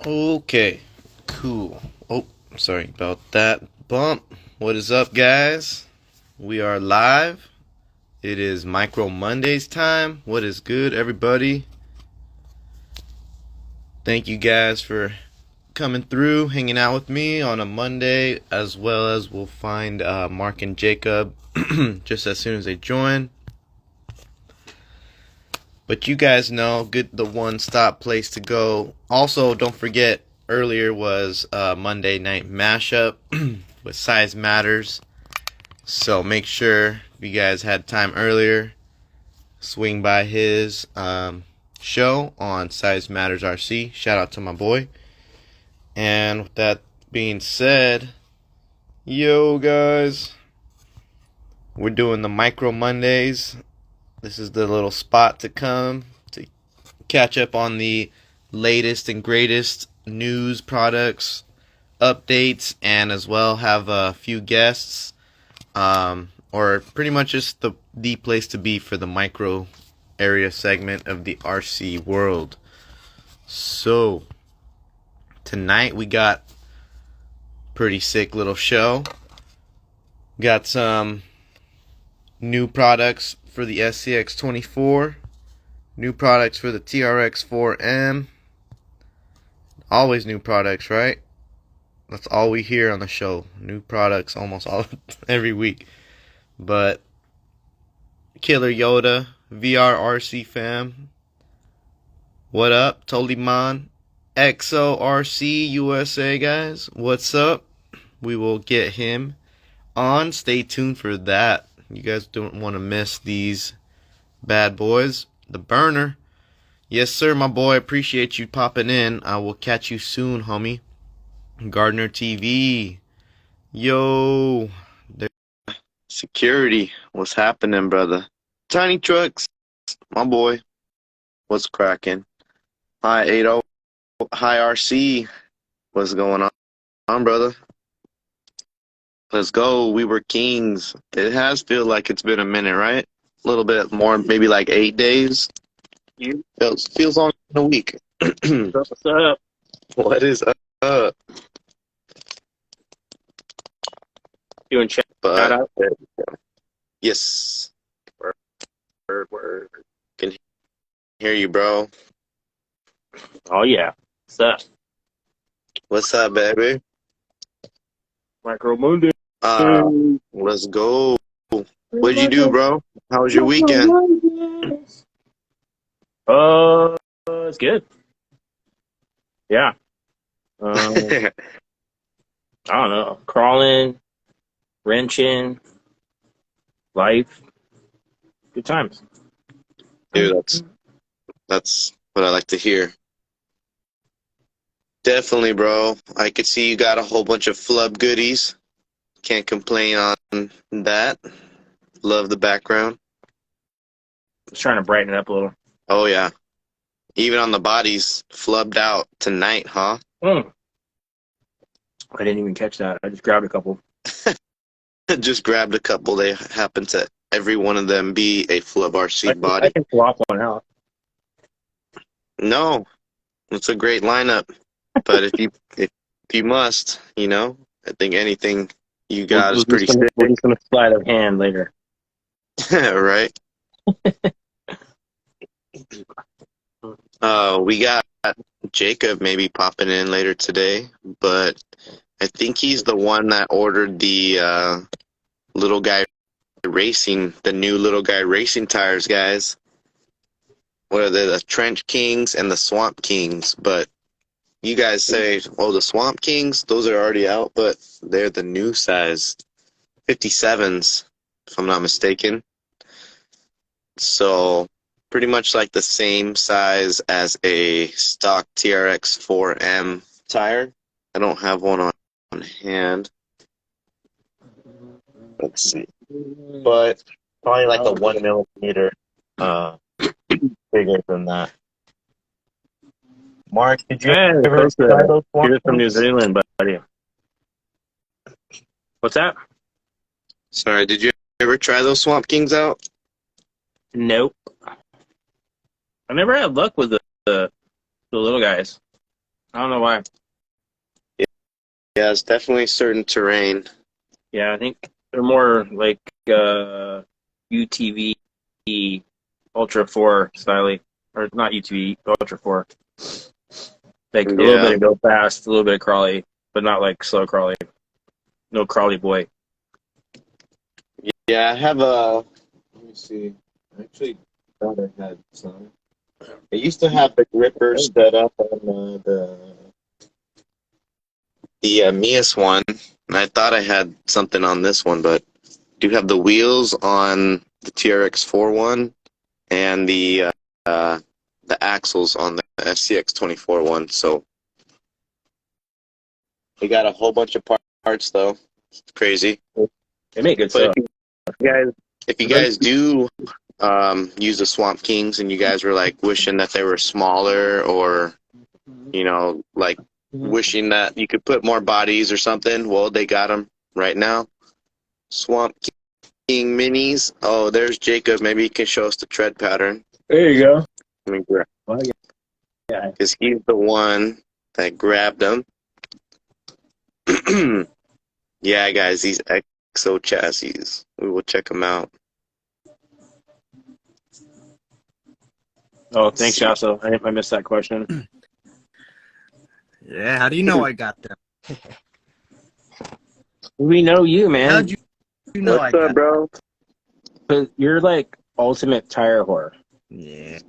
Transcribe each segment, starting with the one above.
Okay, cool. Oh, sorry about that bump. What is up, guys? We are live. It is Micro Mondays time. What is good, everybody? Thank you guys for coming through, hanging out with me on a Monday, as well as we'll find Mark and Jacob just as soon as they join. But you guys know, good, the one-stop place to go. Also, don't forget, earlier was Monday Night Mashup with Size Matters. So make sure if you guys had time earlier, swing by his show on Size Matters RC. Shout out to my boy. And with that being said, yo guys, we're doing the Micro Mondays. This is the little spot to come to catch up on the latest and greatest news, products, updates, and as well have a few guests, or pretty much just the place to be for the micro area segment of the RC world. So tonight we got pretty sick little show. Got some new products for the SCX24, new products for the TRX4M. Always new products, right? That's all we hear on the show. New products almost all every week. But Killer Yota, VRRC fam. What up? Toliman, EXO RC USA guys. What's up? We will get him on. Stay tuned for that. You guys don't want to miss these bad boys. The burner. Yes, sir, my boy. Appreciate you popping in. I will catch you soon, homie. Gardner TV. Yo. Security. What's happening, brother? Tiny Trucks. My boy. What's cracking? Hi, 80. Hi, RC. What's going on, brother? Let's go. We were kings. It has feel like it's been a minute, right? A little bit more, maybe like 8 days. Feels longer than a week. What's up? What is up? Doing shout out? Yes. Word. Can hear you, bro. Oh, yeah. What's up? What's up, baby? Micro Monday. Let's go. What'd you do, bro? How was your weekend? It's good. Yeah. I don't know. Crawling, wrenching, life. Good times. Dude, that's what I like to hear. Definitely, bro. I could see you got a whole bunch of flub goodies. Can't complain on that. Love the background. Just trying to brighten it up a little. Oh, yeah. Even on the bodies, flubbed out tonight, huh? I didn't even catch that. I just grabbed a couple. Just grabbed a couple. They happen to, every one of them, be a flub RC body. I can swap one out. No. It's a great lineup. But if you must, you know, I think anything you got is pretty sick. We're just going to slide of hand later. Right? We got Jacob maybe popping in later today, but I think he's the one that ordered the little guy racing, the new little guy racing tires, guys. What are they? The Trench Kingz and the Swamp Kings. But you guys say, oh, the Swamp Kings, those are already out, but they're the new size 57s, if I'm not mistaken. So pretty much like the same size as a stock TRX4M tire. I don't have one on hand. Let's see. But probably like a 1 millimeter bigger than that. Mark, did you ever try those Swamp You're from New Zealand, buddy. What's that? Sorry, did you ever try those Swamp Kings out? Nope. I never had luck with the little guys. I don't know why. Yeah, it's definitely certain terrain. Yeah, I think they're more like UTV Ultra 4 style, or not UTV Ultra 4. Like a little bit Yeah. of go fast, a little bit of crawly, but not like slow crawly. No crawly boy. Yeah, I have a. Let me see. I actually thought I had some. I used to have the gripper set up on the Mias one, and I thought I had something on this one, but do have the wheels on the TRX4 and the axles on the SCX24 one. So we got a whole bunch of parts though. It's crazy. They make good But stuff. if you guys do use the Swamp Kings and you guys were like wishing that they were smaller or like wishing that you could put more bodies or something, well, they got them right now. Swamp King minis. Oh, there's Jacob. Maybe he can show us the tread pattern. There you go. I mean, Yeah. because he's the one that grabbed them. Yeah, guys, these EXO chassis. We will check them out. Oh, thanks, Yasso. I missed that question. Yeah, how do you know I got them? We know you, man. How'd you know I What's up, got bro? But you're like ultimate tire whore. them? Yeah,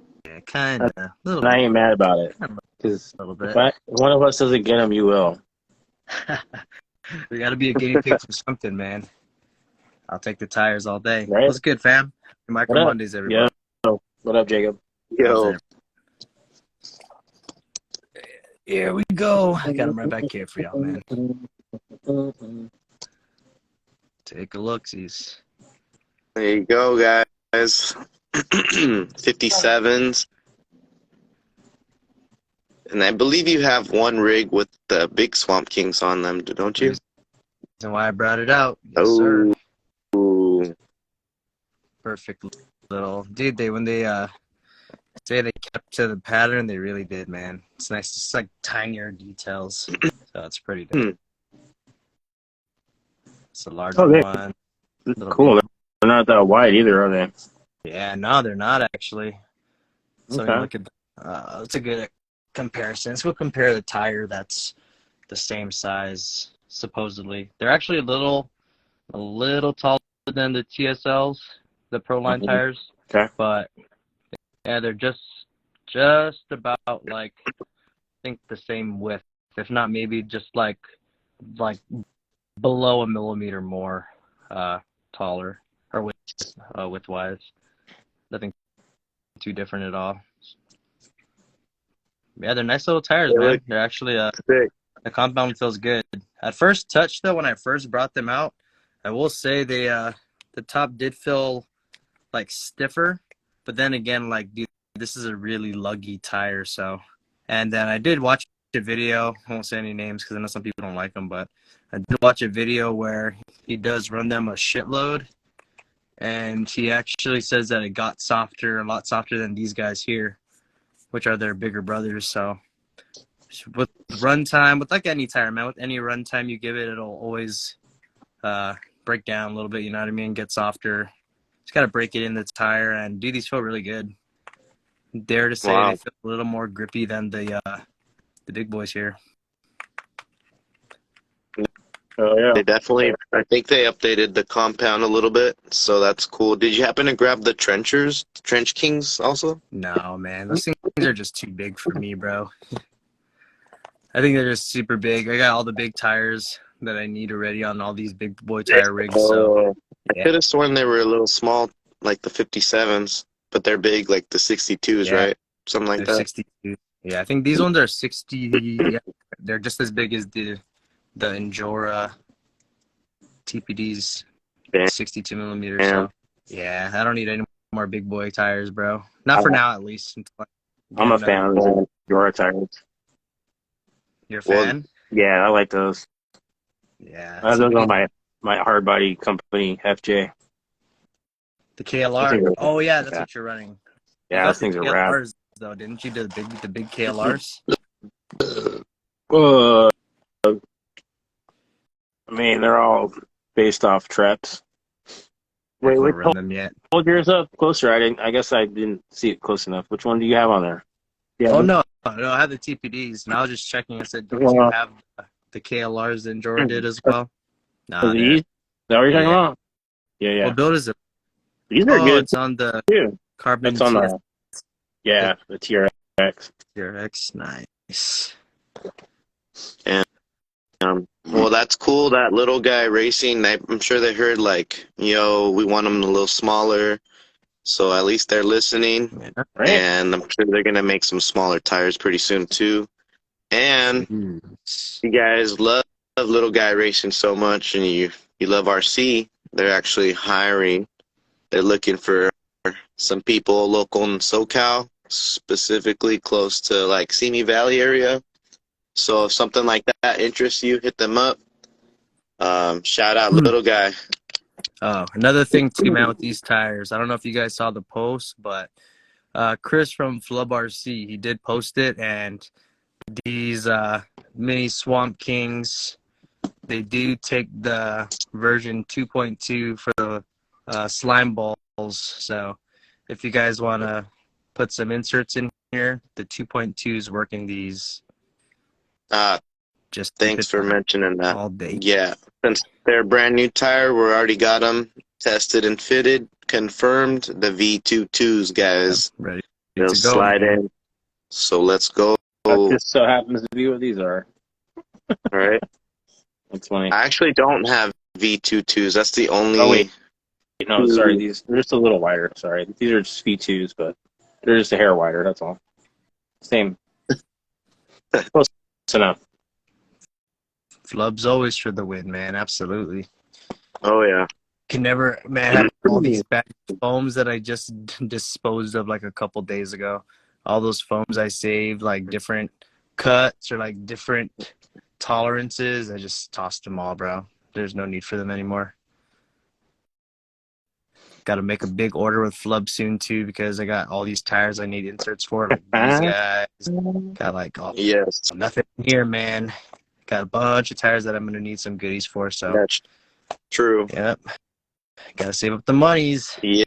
kind of. And I ain't mad about it. Because A little bit. if one of us doesn't get them, you will. We got to be a guinea pig for something, man. I'll take the tires all day. Right? What's good, fam? Micro Mondays, everybody. Yeah. What up, Jacob? Yo. Here we go. I got them right back here for y'all, man. Take a look-sies. There you go, guys. 57s. And I believe you have one rig with the big Swamp Kings on them, don't you? That's why I brought it out. Yes, sir. Ooh. Perfect little dude. When they say they kept to the pattern, they really did, man. It's nice. It's like tinier details, so it's pretty dope. It's a larger one. Cool. They're not that wide either, are they? Yeah, no, they're not actually. So Okay. look at it's a good comparison. Let's go compare the tire that's the same size supposedly. They're actually a little taller than the TSLs, the Proline tires. Okay. But yeah, they're just about like I think the same width, if not maybe just like below a millimeter more taller or width-wise. Nothing too different at all. Yeah, they're nice little tires, man. They're actually the compound feels good. At first touch though, when I first brought them out, I will say they the top did feel like stiffer, but then again, like dude, this is a really luggy tire. So, and then I did watch a video. I won't say any names because I know some people don't like them, but I did watch a video where he does run them a shitload, and he actually says that it got softer, a lot softer than these guys here, which are their bigger brothers. So with runtime, with like any tire, man, with any runtime you give it, it'll always break down a little bit, you know what I mean? Get softer. Just got to break it in the tire, and dude, these feel really good. Dare to say they feel a little more grippy than the big boys here. Oh, yeah. They definitely, I think they updated the compound a little bit, so that's cool. Did you happen to grab the Trench Kingz also? No, man. Those things are just too big for me, bro. I think they're just super big. I got all the big tires that I need already on all these big boy tire rigs. So I could have sworn they were a little small, like the 57s, but they're big, like the 62s, right? Something like that. 62. Yeah, I think these ones are 60. Yeah, they're just as big as the Injora TPDs, 62 millimeters. So yeah, I don't need any more big boy tires, bro. Not for now, at least. I'm a fan of the Yota tires. You're a fan? Yeah, I like those. Yeah. I have those on my hard body company, FJ. The KLR? Oh, yeah, that's what you're running. Yeah, those things are rad. Though, didn't you do the big KLRs? Uh, I mean, they're all based off Treps. I Wait, haven't which run them yet. hold yours up closer. I didn't. I guess I didn't see it close enough. Which one do you have on there? Yeah. Oh no, no, I have the TPDs, and I was just checking. I said, don't you have the KLRs that Injora did as well? Nah, These? Is that what you're talking yeah. about? Yeah, yeah. What build is it? These are Oh, good it's on the too. carbon That's on the the TRX. TRX. Nice. And well, that's cool. That little guy racing. I'm sure they heard like, yo, we want them a little smaller. So at least they're listening, Yeah. Right. and I'm sure they're gonna make some smaller tires pretty soon too. And you guys love little guy racing so much, and you love RC. They're actually hiring. They're looking for some people local in SoCal, specifically close to like Simi Valley area. So if something like that interests you, hit them up. Shout out little guy. Oh, another thing too, man, with these tires. I don't know if you guys saw the post, but Chris from Flub RC, he did post it, and these mini Swamp Kings, they do take the version 2.2 for the slime balls. So if you guys want to put some inserts in here, the 2.2 is working these. Just Thanks for mentioning that. all day. Yeah, since they're a brand new tire, we already got them tested and fitted, confirmed. The V22s, guys, Ready they'll to go, slide man. in. So let's go. That just so happens to be what these are. All right. That's funny. I actually don't have V22s. That's the only. Oh, wait. No, sorry. These they're just a little wider. Sorry. These are just V2s, but they're just a hair wider. That's all. Same. Close enough. Flub's always for the win, man. Absolutely. Oh yeah. Can never, man, have all these bad foams that I just disposed of like a couple days ago. All those foams I saved, like different cuts or like different tolerances, I just tossed them all, bro. There's no need for them anymore. Got to make a big order with Flub soon too, because I got all these tires I need inserts for. Like these guys got like Yes. nothing here, man. Got a bunch of tires that I'm gonna need some goodies for. So That's true. yep, gotta save up the monies. Yeah.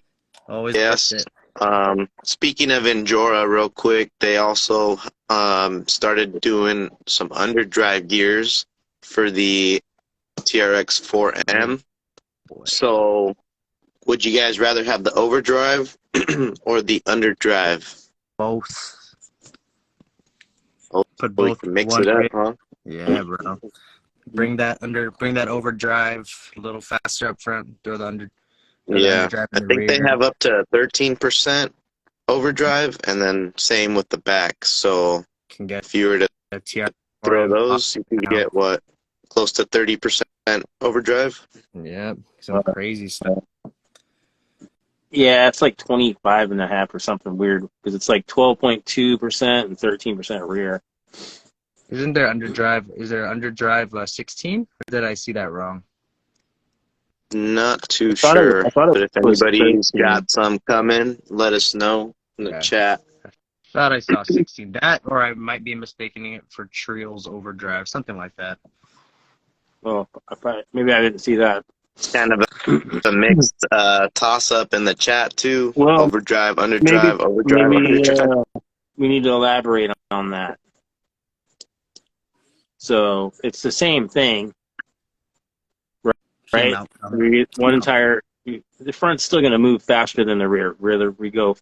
Always Yes. worth it. Speaking of Injora, real quick, they also started doing some underdrive gears for the TRX4M. Boy. So, would you guys rather have the overdrive or the underdrive? Both. Oh, Put we both can mix one it up, rig. huh? Yeah, bro. Bring that overdrive a little faster up front. Throw the under. Yeah, underdrive I in the think they rear. have up to 13% overdrive, and then same with the back. So Can get if you were to a TR throw those, you can get what, close to 30% overdrive. Yep, some crazy stuff. Yeah, it's like 25.5 or something weird because it's like 12.2% and 13% rear. Isn't there underdrive? Is there underdrive 16? Or did I see that wrong? Not too thought it- sure, I thought it but if was anybody's 13. got some coming, let us know in the Okay. chat. Thought I saw 16. That, or I might be mistaking it for Trials overdrive, something like that. Well, maybe I didn't see that. It's kind of a mixed toss-up in the chat, too. Well, overdrive, underdrive, overdrive, underdrive. We need to elaborate on that. So it's the same thing, right? One entire the front's still going to move faster than the rear, whether we go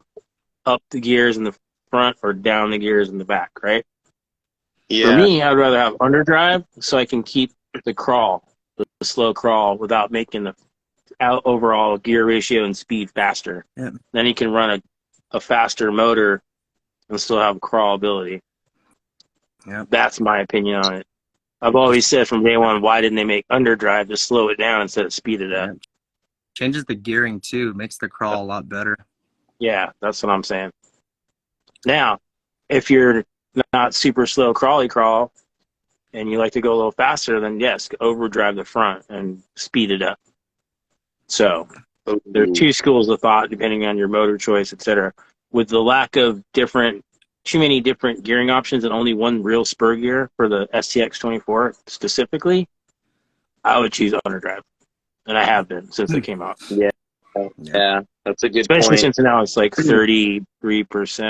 up the gears in the front or down the gears in the back, right? Yeah. For me, I'd rather have underdrive so I can keep the crawl, the slow crawl, without making the overall gear ratio and speed faster. Yep. Then you can run a faster motor and still have crawlability. Yep. That's my opinion on it. I've always said from day one, why didn't they make underdrive to slow it down instead of speed it up? Yep. Changes the gearing too, makes the crawl a lot better. Yeah, that's what I'm saying. Now, if you're not super slow crawl and you like to go a little faster, then yes, overdrive the front and speed it up. So there are two schools of thought depending on your motor choice, etc. With the lack of different too many different gearing options and only one real spur gear for the SCX24 specifically, I would choose Underdrive, and I have been since it came out. Yeah, that's a good Especially point. since now it's like 33%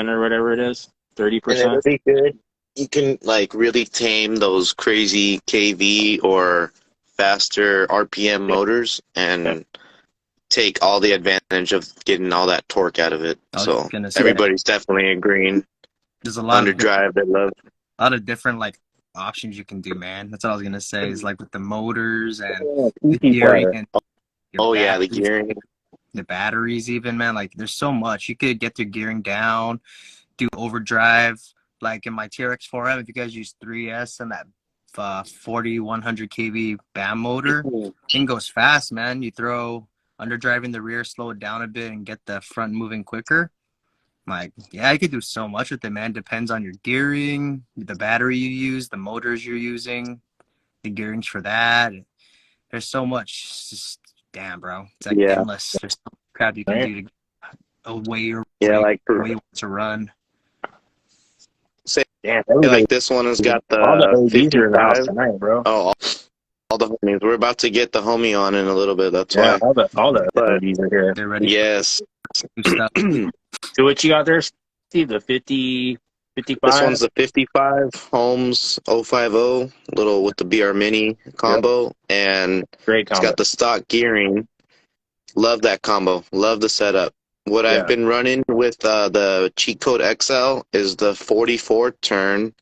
or whatever it is, And it 30%. would be good. You can like really tame those crazy KV or faster RPM motors and take all the advantage of getting all that torque out of it. I was So gonna say, everybody's definitely agreeing. there's a lot of Underdrive, they love. different like options you can do, man. That's what I was gonna say. Is like with the motors and Oh, the gearing and your Oh yeah, the batteries, gearing. the batteries even, man. Like there's so much. You could get your gearing down, do overdrive. Like in my TRX4M, if you guys use 3S and that 4100 kV BAM motor, thing goes fast, man. You throw underdrive in the rear, slow it down a bit, and get the front moving quicker. Like, yeah, you could do so much with it, man. Depends on your gearing, the battery you use, the motors you're using, the gearings for that. There's so much. It's just, damn, bro. It's like endless. There's so much crap you can do to a way to run. Say damn, like this one has got all the the OGs are in the house 55. tonight, bro. Oh, all the homies. We're about to get the homie on in a little bit. That's why. All the But OGs are here. They're ready yes. to do stuff. So what you got there, Steve? The 50, 55? This one's the 55 Holmes 050, little with the BR Mini combo, and Great it's combo. got the stock gearing. Love that combo. Love the setup. What I've been running with the Cheat Code XL is the 44 turn,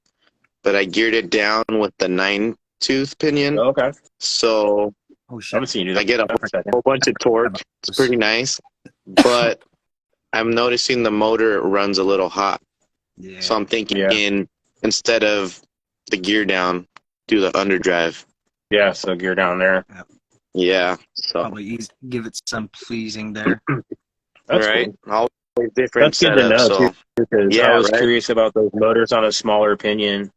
but I geared it down with the 9-tooth pinion. Oh, okay. So Oh I shit! haven't seen you do I that. get a whole bunch of torque. It's pretty nice, but I'm noticing the motor runs a little hot. Yeah. So I'm thinking instead of the gear down, do the underdrive. Yeah, so gear down there. Yeah. So Probably give it some pleasing there. That's right. cool. Always different That's good to setup. know, So too, because yeah, I was right? curious about those motors on a smaller pinion.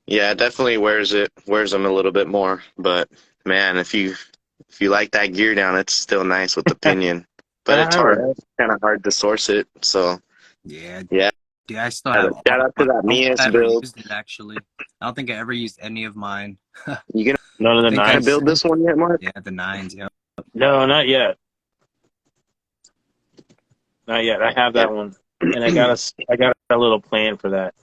Yeah, it definitely wears them a little bit more. But man, if you like that gear down, it's still nice with the pinion. But it's hard, kind of hard to source it. So Yeah. yeah. Dude, I still have Shout out to that Mias I never build. used it actually. I don't think I ever used any of mine. You None of the Think gonna nines? build this one yet, Mark? Yeah, the 9s. Yeah. No, not yet. Not yet. I have that one, and I got a little plan for that.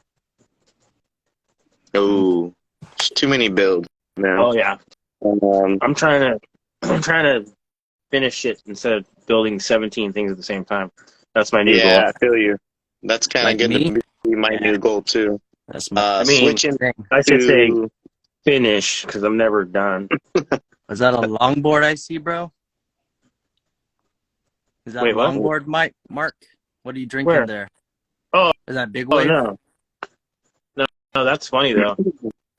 Oh, there's too many builds now. Oh yeah, I'm trying to finish it instead of building 17 things at the same time. That's my new goal. Yeah, I feel you. That's kind of Like going me? to be my new goal too. That's my I mean, Switching I should say to finish because I'm never done. Was that a longboard I see, bro? Is that Wait, a what? longboard, Mark? What are you drinking Where? there? Oh. Is that big Oh wave? no, that's funny though.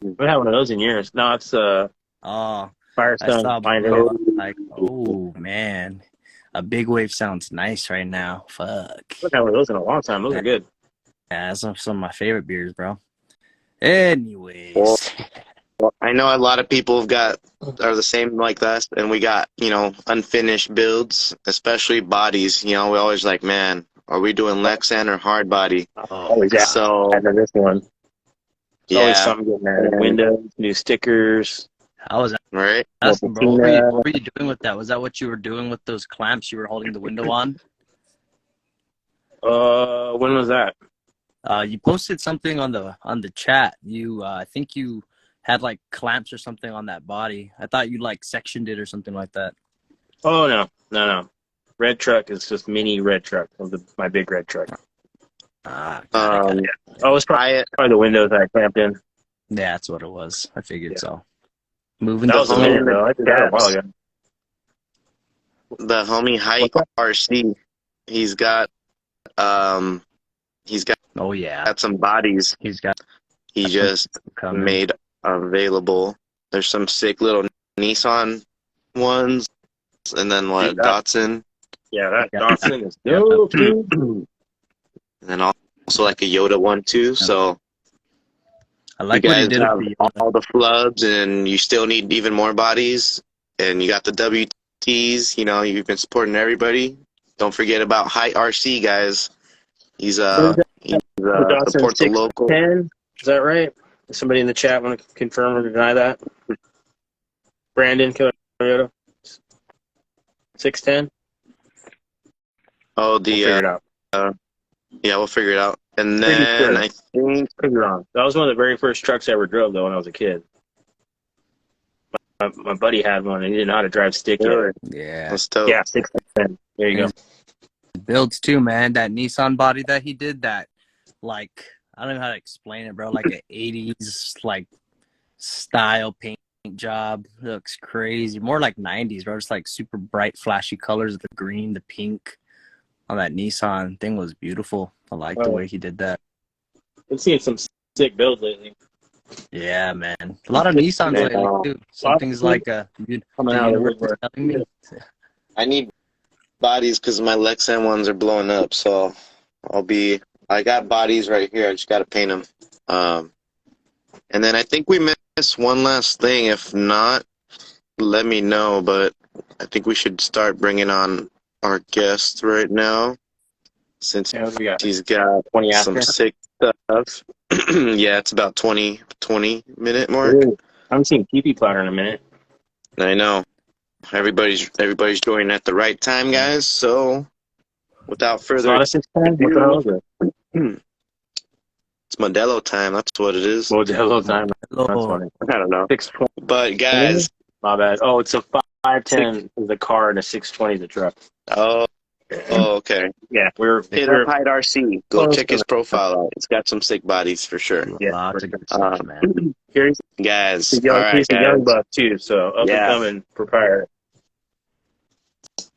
We haven't had one of those in years. No, it's Oh, I Firestone saw Binder. bro, like, oh man, a big wave sounds nice right now. Fuck. We've had one of those in a long time. Those are good. Yeah, that's some of my favorite beers, bro. Anyways. well, I know a lot of people are the same like us, and we got unfinished builds, especially bodies. We always like, man, are we doing Lexan or hard body? Always So add to this one. Always yeah, something getting added. Windows, new stickers. I was right. asking, bro, what were you doing with that? Was that what you were doing with those clamps you were holding the window on? When was that? You posted something on the chat. You I think you had like clamps or something on that body. I thought you like sectioned it or something like that. Oh no. Red truck is just mini red truck of my big red truck. Got it. Oh, it was probably the windows that I clamped in. Yeah, that's what it was. I figured so. Moving That was a minute though. I did that a while ago. The homie Hike RC, he's got oh yeah, got some bodies he's got he just made available. There's some sick little Nissan ones, and then what, Datsun. Yeah, that Datsun is dope, dude. And then also like a Yota one too. So I like you what he guys did have with the all the flubs, and you still need even more bodies, and you got the WTs. You've been supporting everybody. Don't forget about High RC, guys. He's Datsun support the local. 610. Is that right? Does somebody in the chat want to confirm or deny that? Brandon Toyota 610. Oh, We'll figure it out. yeah, we'll figure it out. And Pretty then sure. I think Could be wrong. That was one of the very first trucks I ever drove, though, when I was a kid. My buddy had one, and he didn't know how to drive stick yet. Yeah. that's dope. Yeah, 610. There you go. Builds too, man. That Nissan body that he did, that, like, I don't know how to explain it, bro. Like an 80s like style paint job. Looks crazy. More like 90s, bro. Just like super bright, flashy colors. The green, the pink on that Nissan thing was beautiful. I like the way he did that. I've seen some sick builds lately. Yeah, man. A lot of Nissans lately too. Something's like Coming out of the universe is woodwork. telling me. I need bodies because my Lexan ones are blowing up. So I got bodies right here. I just got to paint them. And then I think we missed one last thing. If not, let me know. But I think we should start bringing on our guest right now, since he's got 20 some after. sick stuff. Yeah, it's about 20 minute mark. Ooh, I haven't seen PP Platter in a minute. I know. Everybody's joining at the right time, guys. So, without It's further not a 610? What the hell is it? it's Modelo time. That's what it is. Modelo time. That's Hello. funny. I don't know. 620. But guys, My bad. Oh, it's a 510 is the car and a 620 is the truck. oh, okay. Yeah, Hit up Hyde RC. Go check his profile out. It's got some sick bodies for sure. Yeah, Lots of good stuff, man. Here's Guys, the young, all right, he's a young guys. buck too, so up Yeah. and coming proprietor.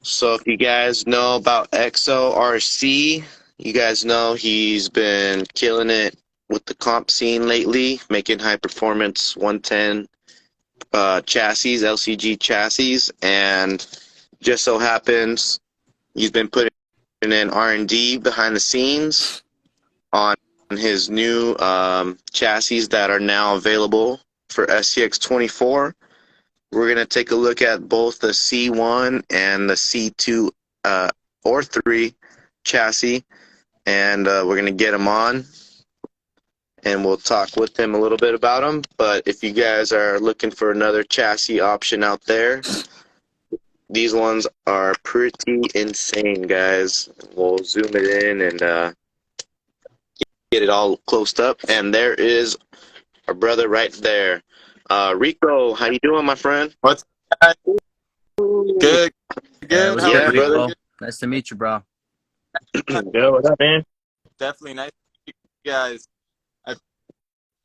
So if you guys know about EXO RC, you guys know he's been killing it with the comp scene lately, making high performance 110 chassis, LCG chassis, and just so happens he's been putting in R&D behind the scenes on his new chassis that are now available for SCX24. We're going to take a look at both the C1 and the C2 or 3 chassis, and we're going to get them on, and we'll talk with them a little bit about them. But if you guys are looking for another chassis option out there, these ones are pretty insane, guys. We'll zoom it in and get it all closed up. And there is our brother right there. Rico, how you doing, my friend? What's up? Good. Good. What's How good, are you? Rico? Nice to meet you, bro. Yo, what's up, man? Definitely nice to meet you guys. I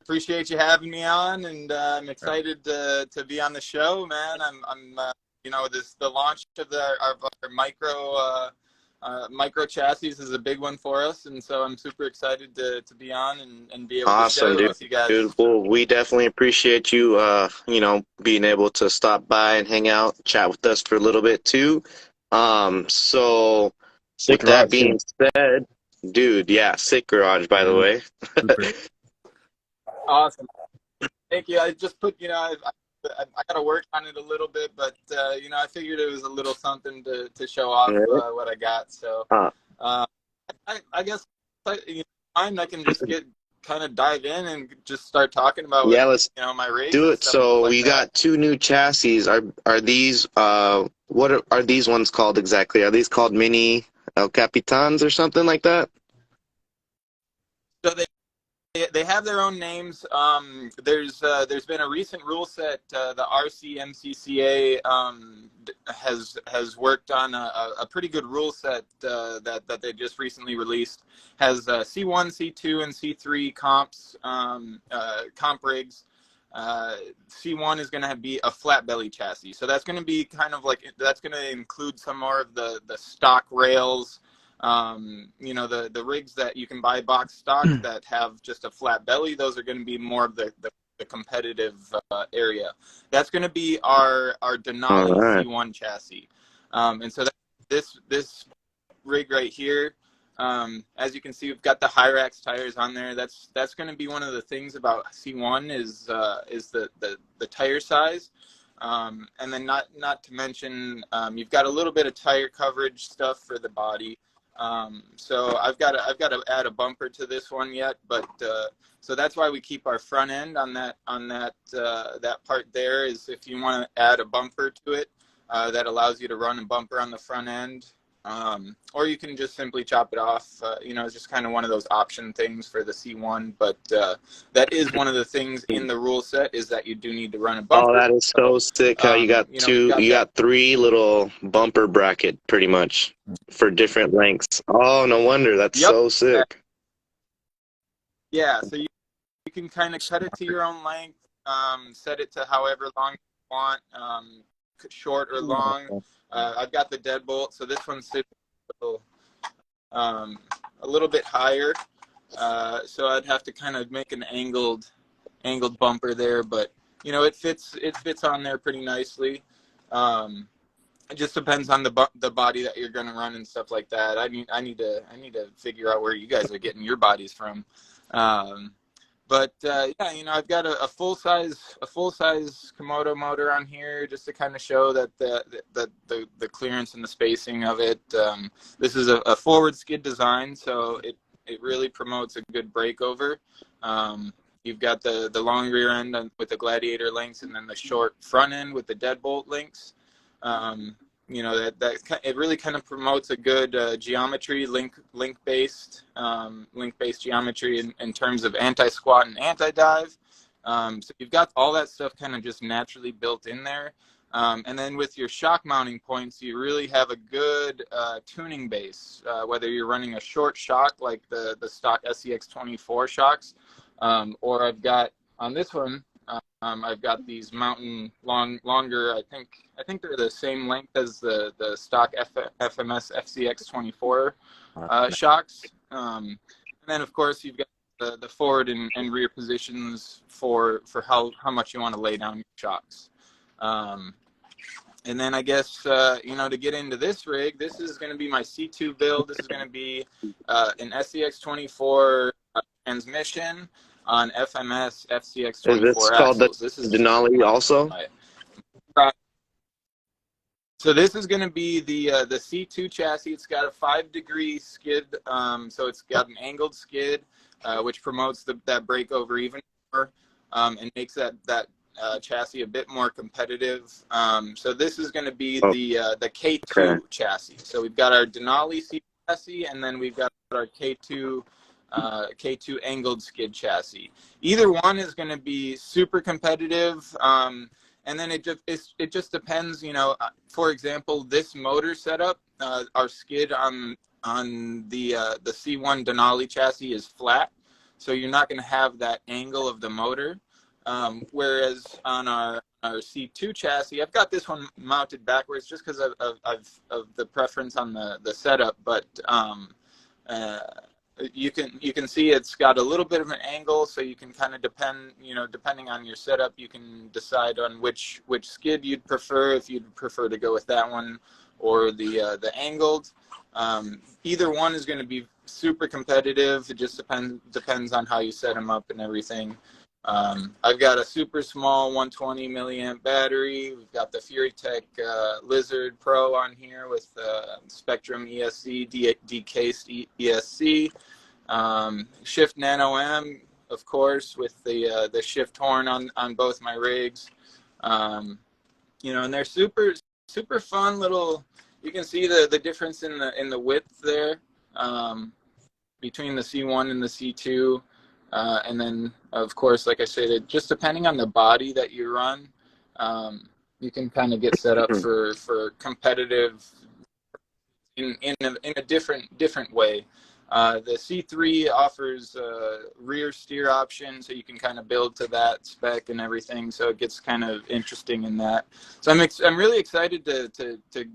appreciate you having me on, and I'm excited to be on the show, man. I'm the launch of our micro chassis is a big one for us, and so I'm super excited to be on and be able to share it with you guys. Dude. Well, we definitely appreciate you, being able to stop by and hang out, chat with us for a little bit too. So Sick with that garage, being said, dude, yeah, sick garage, by the way. Awesome. Thank you. I just put, I got to work on it a little bit, but I figured it was a little something to show off what I got. So I guess I can just kind of dive in and just start talking about let's my race. do it. So like we that. got 2 new chassis. Are these what are these ones called exactly? Are these called mini El Capitans or something like that? So they have their own names. There's been a recent rule set. The RCMCCA has worked on a pretty good rule set that they just recently released. Has C1, C2, and C3 comps, comp rigs. C1 is going to be a flat belly chassis, so that's going to be kind of that's going to include some more of the stock rails. The rigs that you can buy box stock that have just a flat belly, those are going to be more of the competitive area. That's going to be our Denali C1 chassis. And so this rig right here, as you can see, we've got the Hyrax tires on there. That's going to be one of the things about C1 is the tire size. And then not to mention, you've got a little bit of tire coverage stuff for the body. So I've got to add a bumper to this one yet, but so that's why we keep our front end on that that part there. Is if you want to add a bumper to it, that allows you to run a bumper on the front end. Or you can just simply chop it off. You know, it's just kind of one of those option things for the C1. But that is one of the things in the rule set, is that you do need to run a bumper. Oh, that is so sick how you got you know, we've you got 3 little bumper bracket pretty much for different lengths. Oh, no wonder. That's Yep. so sick. Yeah, so you can kind of cut it to your own length, set it to however long you want, short or long. I've got the deadbolt, so this one sits a little bit higher, so I'd have to kind of make an angled bumper there, but you know, it fits on there pretty nicely. It just depends on the body that you're going to run and stuff like that. I need to figure out where you guys are getting your bodies from. But yeah, you know, I've got a full size Komodo motor on here just to kind of show that the clearance and the spacing of it. This is a forward skid design, so it really promotes a good breakover. You've got the long rear end with the Gladiator links, and then the short front end with the deadbolt links. You know, that it really kind of promotes a good geometry, link based geometry in terms of anti-squat and anti-dive. So you've got all that stuff kind of just naturally built in there. And then with your shock mounting points, you really have a good tuning base, whether you're running a short shock like the stock SCX24 shocks, or I've got on this one, I've got these mountain longer. I think they're the same length as the stock FMS FCX24 shocks. And then of course you've got the forward and rear positions for how much you want to lay down your shocks. And then I guess you know, to get into this rig, this is going to be my C2 build. This is going to be an SCX24 transmission on FMS FCX24 Is this called the Denali also? So this is going to be the C2 chassis. It's got a 5-degree skid, so it's got an angled skid, which promotes that breakover even more, and makes that chassis a bit more competitive. So this is going to be the K2 chassis. So we've got our Denali C chassis, and then we've got our K2 angled skid chassis. Either one is going to be super competitive, and then it just depends. You know, for example, this motor setup, our skid on the C1 Denali chassis is flat, so you're not going to have that angle of the motor. Whereas on our C2 chassis, I've got this one mounted backwards just because of the preference on the setup, but you can see it's got a little bit of an angle, so you can kind of depending on your setup, you can decide on which skid you'd prefer, if you'd prefer to go with that one or the angled. Either one is going to be super competitive. It just depends on how you set them up and everything. I've got a super small 120 milliamp battery. We've got the FuryTech Lizard Pro on here with Spectrum ESC, decased ESC, Shift Nano M, of course, with the shift horn on both my rigs. You know, and they're super fun little. You can see the difference in the width there between the C1 and the C2. And then, of course, like I said, just depending on the body that you run, you can kind of get set up for competitive in a different way. The C3 offers a rear steer option, so you can kind of build to that spec and everything. So it gets kind of interesting in that. So I'm really excited to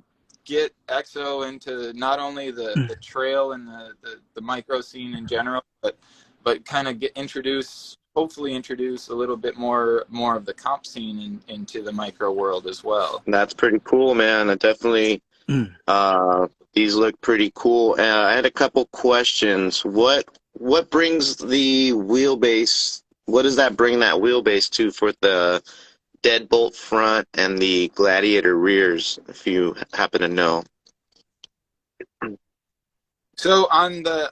get EXO into not only the trail and the micro scene in general, but kind of hopefully introduce a little bit more of the comp scene into the micro world as well. That's pretty cool, man. I definitely, these look pretty cool. I had a couple questions. What brings the wheelbase? What does that bring that wheelbase to for the deadbolt front and the Gladiator rears, if you happen to know? So on the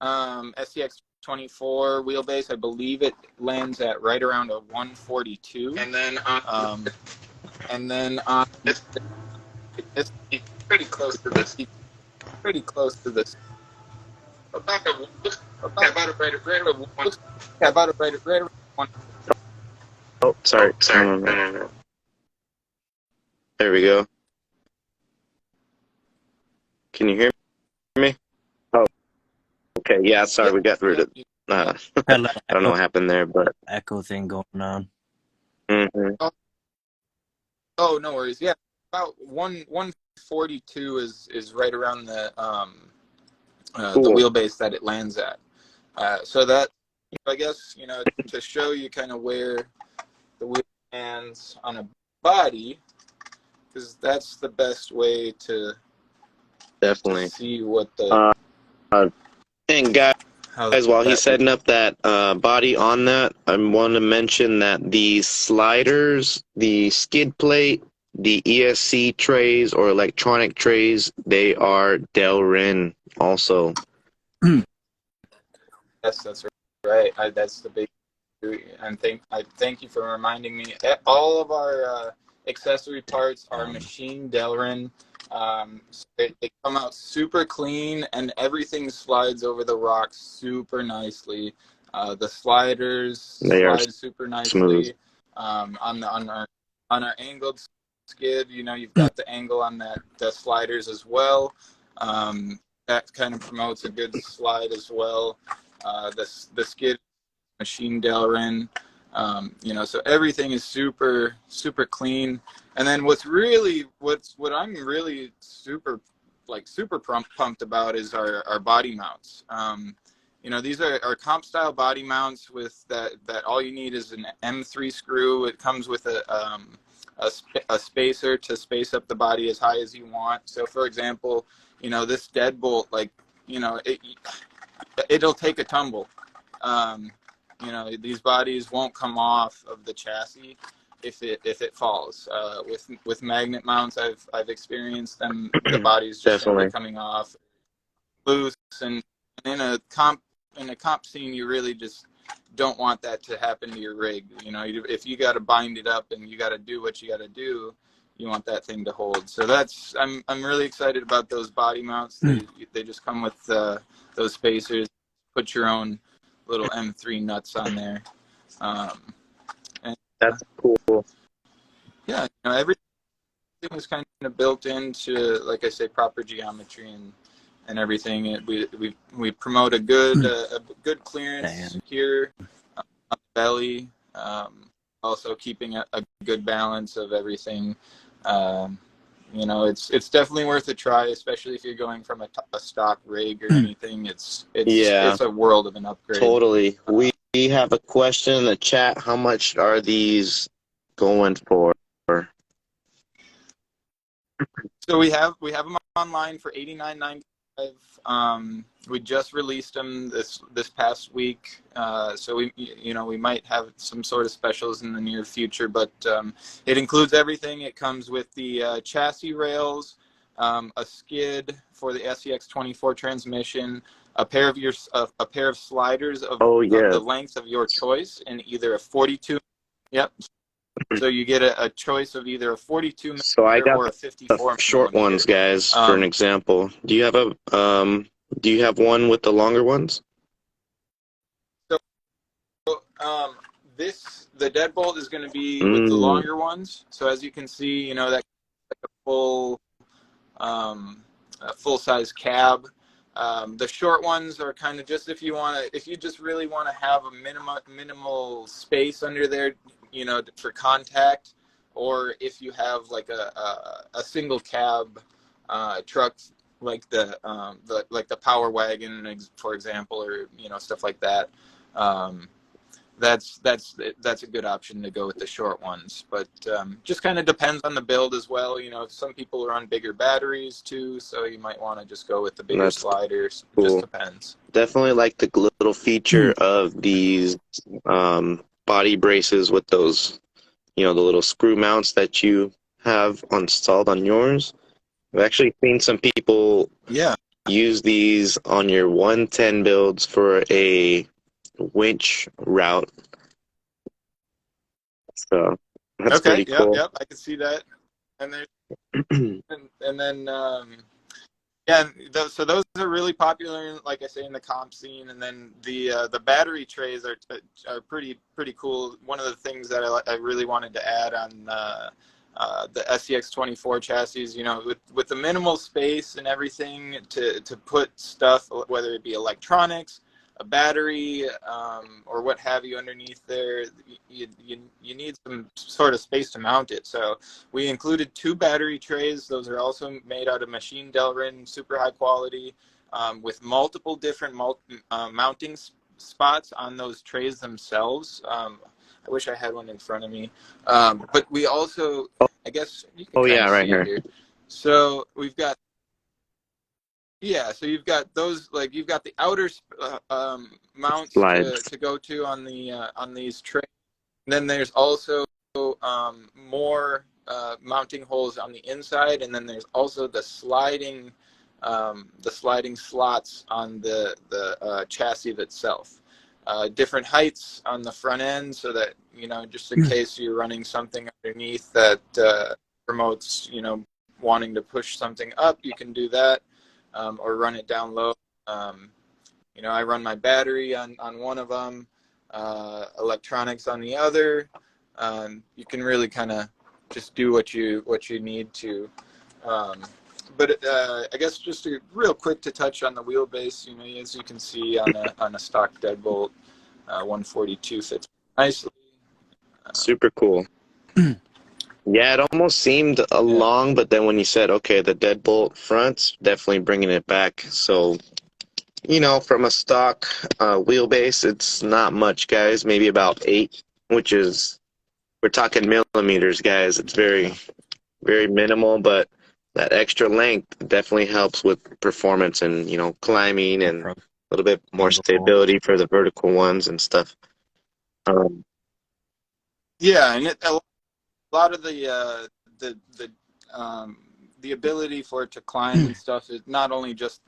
SCX24 wheelbase, I believe it lands at right around a 142. And then it's pretty close to this. Pretty close to this. About a right around one. Oh, sorry. There we go. Can you hear me? Oh, okay. Yeah, sorry, we got through it. I don't know what happened there, but echo thing going on. Mm-hmm. Oh, no worries. Yeah, about 142 is right around the wheelbase that it lands at. So that, I guess, to show you kind of where the wheel lands on a body, because that's the best way to definitely see what the and guys, while he's setting up that body on that, I want to mention that the sliders, the skid plate, the ESC trays or electronic trays, they are Delrin also. Yes, that's right. That's the big. And I thank you for reminding me. All of our accessory parts are machine Delrin. So they come out super clean, and everything slides over the rocks super nicely. The sliders slide super nicely. On our angled skid, you've got the angle on the sliders as well. That kind of promotes a good slide as well. The skid machine Delrin, so everything is super clean. And then what I'm really super pumped about is our body mounts. These are comp style body mounts with that all you need is an M3 screw. It comes with a spacer to space up the body as high as you want. So for example, this deadbolt, it'll take a tumble. These bodies won't come off of the chassis if it falls. With magnet mounts, I've experienced them. The bodies just simply coming off loose, and in a comp scene, you really just don't want that to happen to your rig. If you got to bind it up and you got to do what you got to do, you want that thing to hold. So I'm really excited about those body mounts. They just come with those spacers. Put your own little M3 nuts on there. And that's cool. Yeah, everything is kind of built into, like I say, proper geometry and everything. We promote a good clearance here on the belly. Also keeping a good balance of everything. It's definitely worth a try, especially if you're going from a stock rig or anything. It's a world of an upgrade. Totally. We have a question in the chat. How much are these going for? So we have them online for $89.95. We just released them this past week. So we might have some sort of specials in the near future, but it includes everything. It comes with the chassis rails, a skid for the SCX24 transmission, a pair of sliders of the length of your choice, in either a 42. Yep. So you get a choice of either a 42 millimeter so I got or a 54 short millimeter. ones, guys. For an example, do you have one with the longer ones? So the deadbolt is going to be with the longer ones. So as you can see, that like a full size cab. The short ones are kind of just if you just really want to have a minimal space under there, for contact, or if you have like a single cab truck like the Power Wagon, for example, or stuff like that. That's a good option to go with the short ones, but just kind of depends on the build as well. Some people are on bigger batteries too, so you might want to just go with the bigger sliders. Cool. Just depends. Definitely like the little feature of these body braces with those, the little screw mounts that you have installed on yours. I've actually seen some people use these on your 110 builds for a winch route. So that's Okay. pretty cool. Yep. I can see that. And there's and then yeah, so those are really popular, like I say, in the comp scene. And then the battery trays are pretty cool. One of the things that I really wanted to add on the SCX24 chassis, you know, with the minimal space and everything to put stuff, whether it be electronics, a battery, or what have you underneath there, you need some sort of space to mount it. So we included 2 battery trays. Those are also made out of machine Delrin, super high quality, with multiple different mounting spots on those trays themselves. I wish I had one in front of me. But we also, I guess you can kind of right see here. it here. So we've got, yeah, so you've got those, like you've got the outer mounts to go to on these trays. And then there's also more mounting holes on the inside, and then there's also the sliding slots on the chassis itself. Different heights on the front end, so that, you know, just in case you're running something underneath that promotes, you know, wanting to push something up, you can do that. Or run it down low. You know, I run my battery on one of them, electronics on the other. You can really kind of just do what you need to. But I guess just real quick to touch on the wheelbase. You know, as you can see on a stock deadbolt, 142 fits nicely. Super cool. Yeah, it almost seemed long, but then when you said, okay, the deadbolt fronts, definitely bringing it back. So, you know, from a stock wheelbase, it's not much, guys. Maybe about 8, which is, we're talking millimeters, guys. It's very, very minimal, but that extra length definitely helps with performance and, you know, climbing and a little bit more stability for the vertical ones and stuff. Yeah, and a lot of the ability for it to climb and stuff is not only just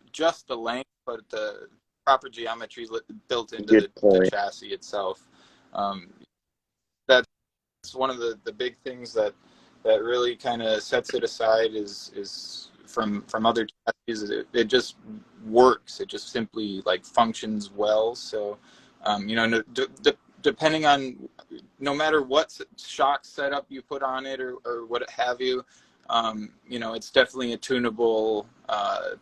the length, but the proper geometry built into the chassis itself. That's one of the big things that really kind of sets it aside is from other chassis. It just works. It just simply like functions well. So you know, depending on, no matter what shock setup you put on it or what have you, you know, it's definitely a tunable,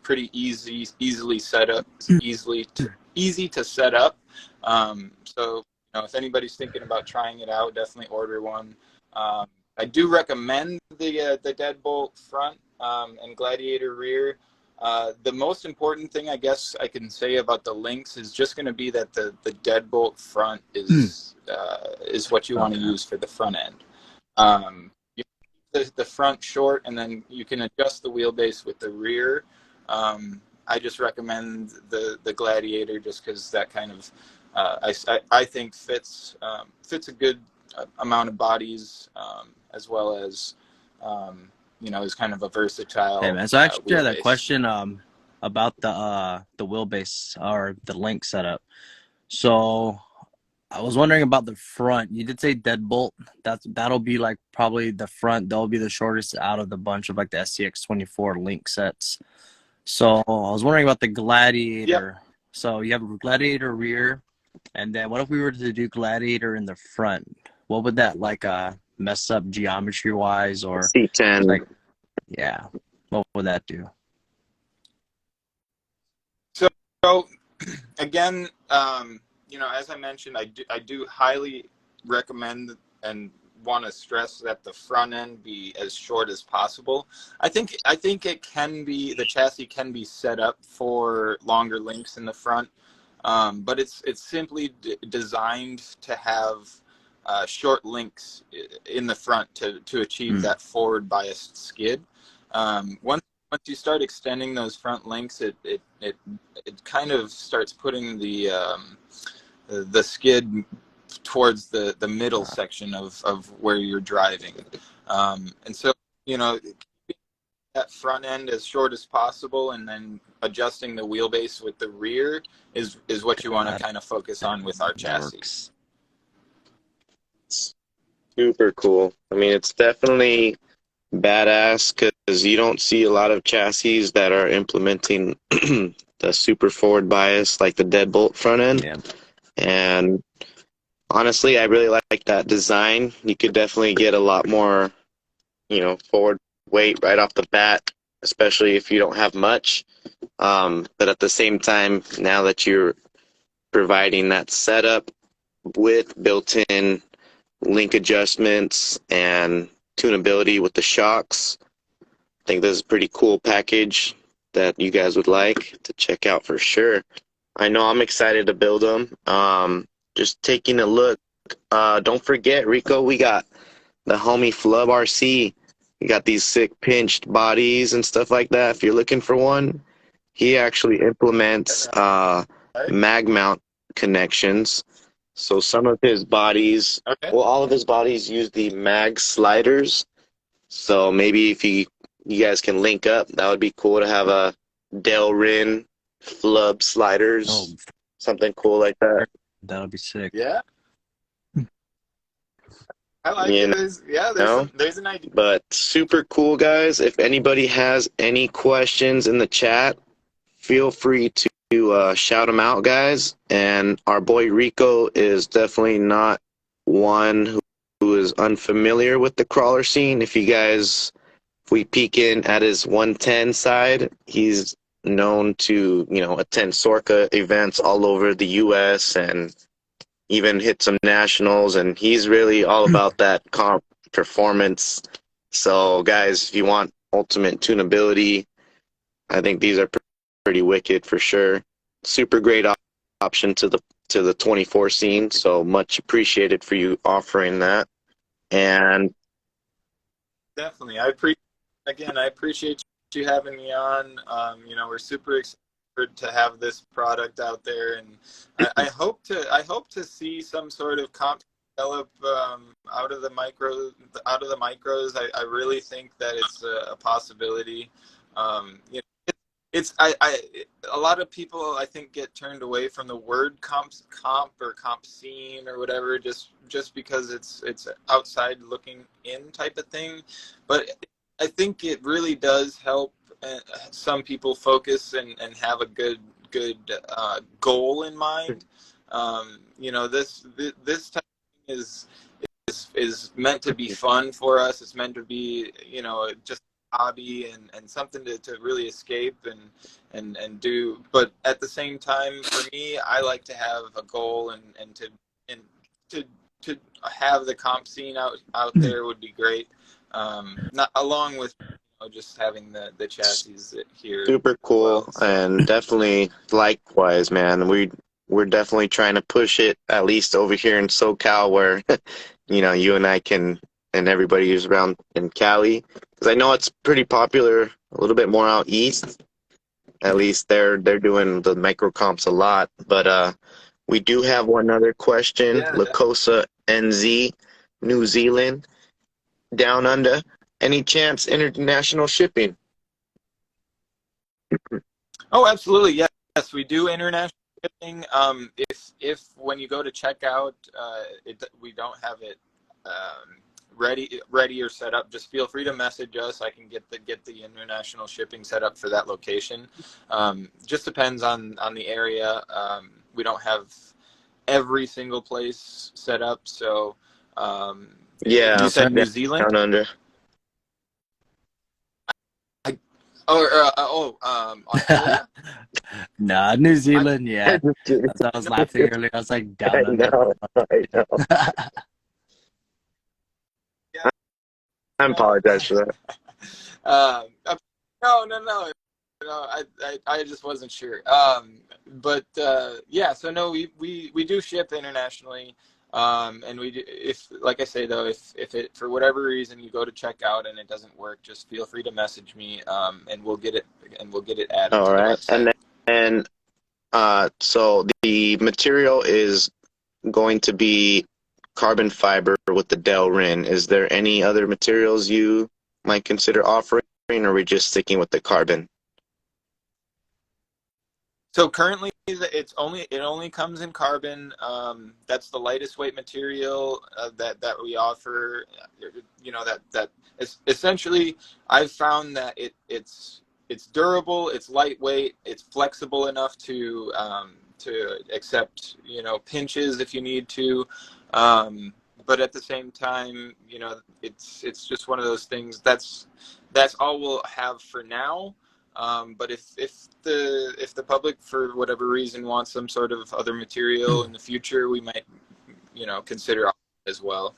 pretty easily set up, easy to set up. So, you know, if anybody's thinking about trying it out, definitely order one. I do recommend the deadbolt front and Gladiator rear. The most important thing I guess I can say about the links is just going to be that the deadbolt front is what you want to use for the front end. You keep the front short, and then you can adjust the wheelbase with the rear. I just recommend the Gladiator just because that kind of I think fits a good amount of bodies, as well as you know, is kind of a versatile. Hey man, so I actually had a question about the wheelbase or the link setup. So I was wondering about the front. You did say deadbolt. That'll be like probably the front. That'll be the shortest out of the bunch of like the SCX24 link sets. So I was wondering about the Gladiator. Yep. So you have a Gladiator rear, and then what if we were to do Gladiator in the front? What would that like mess up geometry wise, or C10? Like, yeah, what would that do? So again, you know, as I mentioned, I do highly recommend and want to stress that the front end be as short as possible. I think it can be, the chassis can be set up for longer links in the front, but it's simply designed to have short links in the front to achieve that forward biased skid. Once you start extending those front links, it kind of starts putting the skid towards the middle section of where you're driving, and so, you know, that front end as short as possible, and then adjusting the wheelbase with the rear is what you want to kind of focus on with our chassis. Works. Super cool. I mean, it's definitely badass because you don't see a lot of chassis that are implementing the super forward bias like the deadbolt front end. Yeah. And honestly, I really like that design. You could definitely get a lot more, forward weight right off the bat, especially if you don't have much. But at the same time, now that you're providing that setup with built-in link adjustments and tunability with the shocks, I think this is a pretty cool package that you guys would like to check out for sure. I know I'm excited to build them. Just taking a look. Don't forget, Rico, we got the homie Flub RC. We got these sick pinched bodies and stuff like that. If you're looking for one, he actually implements mag mount connections. So some of his bodies, all of his bodies use the mag sliders. So maybe if you guys can link up, that would be cool to have a Delrin Flub sliders, something cool like that. That would be sick. Yeah. I like it. There's an idea. But super cool, guys. If anybody has any questions in the chat, feel free to shout them out, guys. And our boy Rico is definitely not one who is unfamiliar with the crawler scene. If we peek in at his 110 side, he's known to, attend Sorca events all over the U.S. and even hit some nationals, and he's really all about that comp performance. So, guys, if you want ultimate tunability, I think these are pretty wicked for sure. Super great option to the 24 scene, so much appreciated for you offering that. And definitely, I appreciate you having me on. We're super excited to have this product out there, and I hope to see some sort of comp develop out of the micros. I really think that it's a possibility. A lot of people, I think, get turned away from the word comp or comp scene or whatever just because it's outside looking in type of thing, but I think it really does help some people focus and have a good goal in mind. This type of thing is meant to be fun for us. It's meant to be just a hobby and something to really escape and do. But at the same time, for me, I like to have a goal and to have the comp scene out there would be great. Not along with just having the chassis here. Super cool, and definitely likewise, man. We're definitely trying to push it, at least over here in SoCal, where you and I can, and everybody who's around in Cali, because I know it's pretty popular a little bit more out east. At least they're doing the micro comps a lot. But we do have one other question. Lacosa NZ, New Zealand, down under. Any chance international shipping? Oh, absolutely. Yes, we do international shipping. If when you go to checkout, we don't have it ready or set up, just feel free to message us. I can get the international shipping set up for that location. Just depends on the area. We don't have every single place set up, so you said New Zealand? Down under. Australia? Nah, New Zealand, yeah. That's why I was laughing earlier. I was like, down under. I know. I apologize for that. No. I just wasn't sure. So no, we do ship internationally. And we do, if, like I say though, if it for whatever reason you go to check out and it doesn't work, just feel free to message me, and we'll get it added. All to right, the website. so the material is going to be carbon fiber with the Delrin. Is there any other materials you might consider offering, or are we just sticking with the carbon? So currently, it only comes in carbon. That's the lightest weight material that we offer. You know, that it's essentially, I've found that it's durable, it's lightweight, it's flexible enough to accept, you know, pinches if you need to. But at the same time, you know, it's just one of those things. That's all we'll have for now. But if the public for whatever reason wants some sort of other material in the future, we might, you know, consider as well.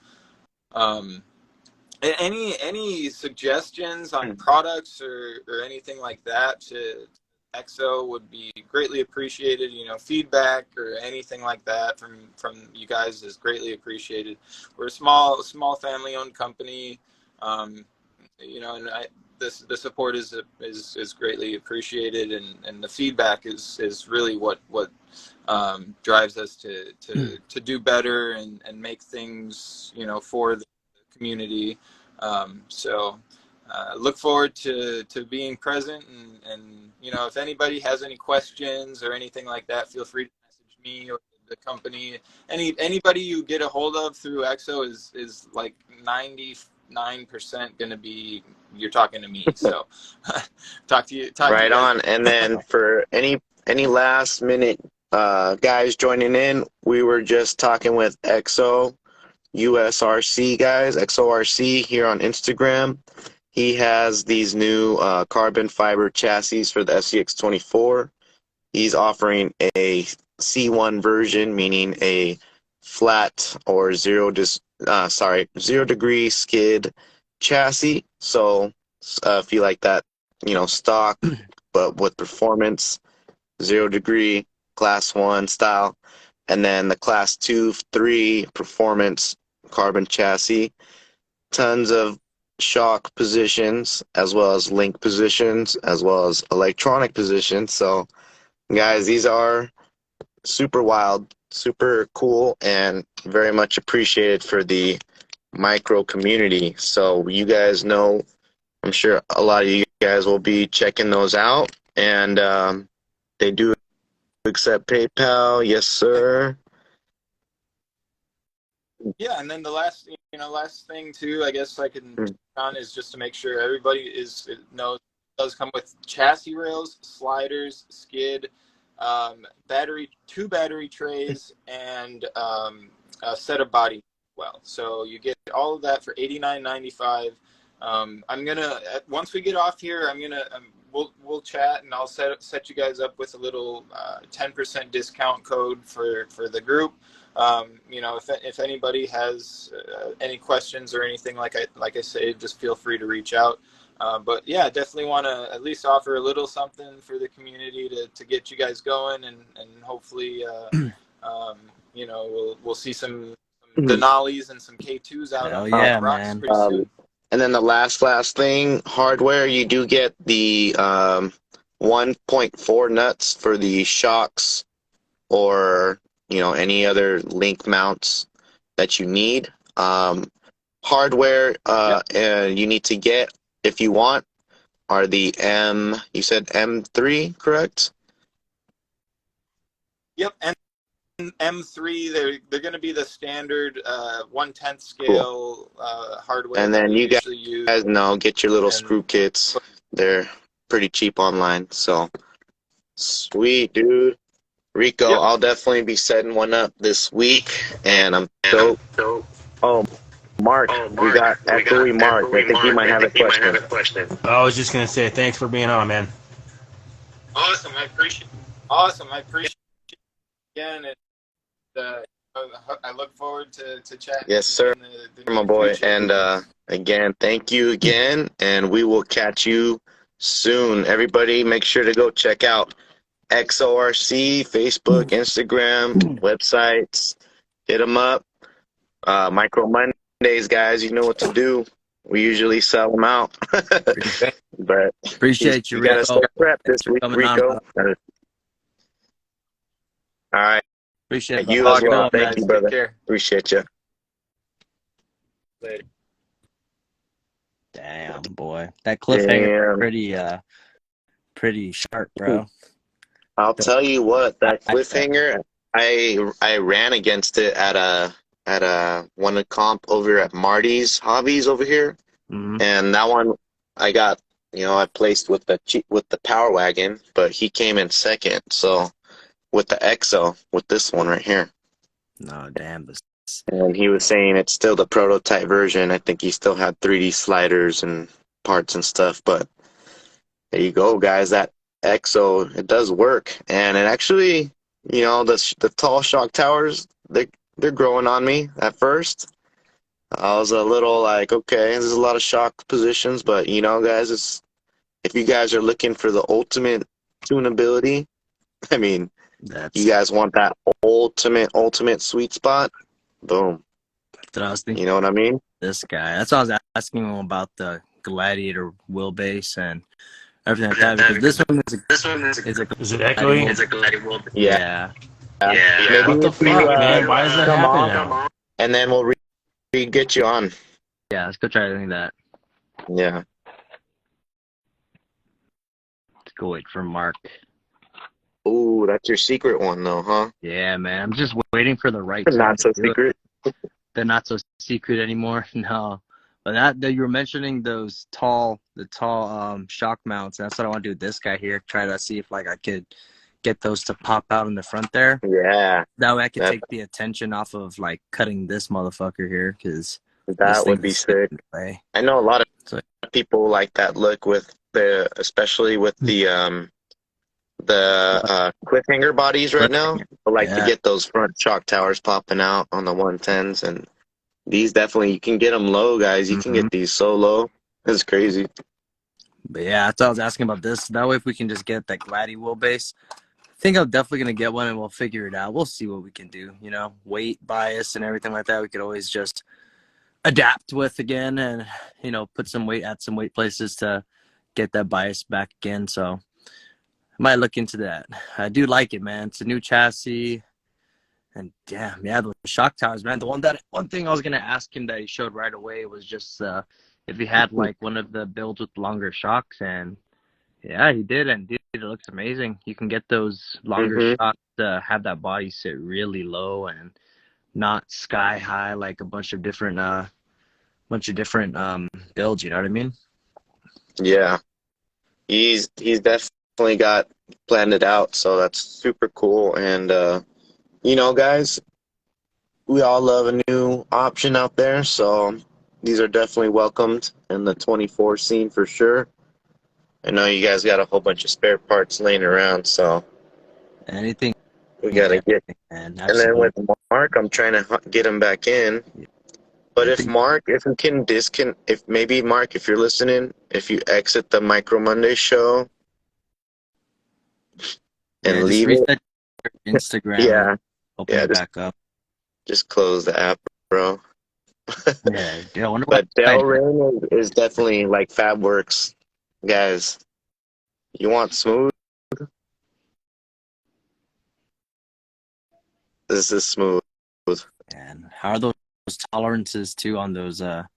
Any suggestions on products or anything like that to EXO would be greatly appreciated. You know, feedback or anything like that from you guys is greatly appreciated. We're a small family owned company. You know, and the support is greatly appreciated, and the feedback is really what drives us to do better and make things, you know, for the community. So look forward to being present, and you know, if anybody has any questions or anything like that, feel free to message me or the company. Anybody you get a hold of through EXO is like 99% going to be, you're talking to me. So talk to you Right guys. on. And then for any last minute guys joining in, we were just talking with EXO USRC guys, XORC here on Instagram. He has these new carbon fiber chassis for the SCX24. He's offering a C1 version, meaning a flat or zero degree skid chassis. So if you like that, you know, stock, but with performance, 0 degree, class 1 style, and then the class 2, 3 performance carbon chassis, tons of shock positions, as well as link positions, as well as electronic positions. So guys, these are super wild, super cool, and very much appreciated for the micro community. So you guys know, I'm sure a lot of you guys will be checking those out, and they do accept PayPal. Yes, sir. Yeah, and then the last thing too, I guess I can touch on is just to make sure everybody knows it does come with chassis rails, sliders, skid, two battery trays, and a set of body as well. So you get all of that for $89.95. I'm gonna, once we get off here, we'll chat, and I'll set you guys up with a little 10% discount code for the group. You know, if anybody has any questions or anything, like I say, just feel free to reach out. But yeah, definitely want to at least offer a little something for the community to get you guys going, and hopefully, you know, we'll see some Denali's and some K2s out on the rocks pretty soon. And then the last thing, hardware, you do get the 1.4 nuts for the shocks, or you know, any other link mounts that you need. Hardware you need to get, if you want, are the you said M3, correct? Yep, M3. They're going to be the standard 1/10 scale hardware. And then you guys use. know, get your little screw kits. They're pretty cheap online. So sweet, dude. Rico, yep. I'll definitely be setting one up this week, and I'm dope. Oh, Mark, we got Echoey Mark. I think he might have a question. I was just gonna say thanks for being on, man. Awesome, I appreciate it again, and I look forward to chatting. Yes, sir, my boy. And again, thank you again, and we will catch you soon. Everybody, make sure to go check out XORC, Facebook, Instagram, websites. Hit them up. Micro Mondays, guys, you know what to do. We usually sell them out. But appreciate you, Rico. You got to stay prepped this week, Rico. All right. Appreciate it. You as well. Thank you, brother. Appreciate you. Later. Damn, boy. That cliffhanger pretty sharp, bro. I'll tell you what, that cliffhanger, I ran against it at a one comp over at Marty's Hobbies over here, and that one I got, I placed with the Power Wagon, but he came in second. So with the EXO, with this one right here. No, damn. And he was saying it's still the prototype version. I think he still had 3D sliders and parts and stuff, but there you go, guys. That EXO, it does work, and it actually, the tall shock towers, they're growing on me at first. I was a little like, okay, there's a lot of shock positions, but guys, if you guys are looking for the ultimate tunability, I mean, you guys want that ultimate sweet spot, boom. That's what I was thinking. You know what I mean? This guy. That's what I was asking him about, the Gladiator wheelbase and everything like that. Because this one is it echoing? It's a Gladiator wheelbase. Yeah. Yeah. What the fuck, man? Why is that happening now? And then we'll get you on. Yeah, let's go try doing that. Yeah. Let's go wait for Mark. Ooh, that's your secret one, though, huh? Yeah, man. I'm just waiting for the right time. Not so secret. They're not so secret anymore. No. But that you were mentioning the tall shock mounts. That's what I want to do with this guy here. Try to see if I could get those to pop out in the front there. Yeah. That way I could take the attention off of cutting this motherfucker here, because that would be sick. I know a lot of people like that look with especially with the cliffhanger bodies right now. I like to get those front shock towers popping out on the 110s, and these definitely, you can get them low, guys. You can get these so low. It's crazy. But yeah, that's what I was asking about this. That way, if we can just get that Gladi wheelbase, I think I'm definitely going to get one, and we'll figure it out. We'll see what we can do. Weight, bias, and everything like that. We could always just adapt with again and, add some weight places to get that bias back again. So I might look into that. I do like it, man. It's a new chassis. And damn, yeah, the shock towers, man. The one thing I was gonna ask him that he showed right away was just if he had one of the builds with longer shocks, and yeah, he did, and dude, it looks amazing. You can get those longer shocks to have that body sit really low and not sky high like a bunch of different builds. You know what I mean? Yeah, he's definitely got planned it out, so that's super cool. And guys, we all love a new option out there, so these are definitely welcomed in the 24 scene for sure. I know you guys got a whole bunch of spare parts laying around, so anything we gotta get. And then with Mark, I'm trying to get him back in. But if Mark, if you're listening, if you exit the Micro Monday show and leave it, Instagram. Open it back up. Just close the app, bro. Yeah, but Delrin is definitely like FabWorks, guys. You want smooth? This is smooth. And how are those tolerances too on those scripts?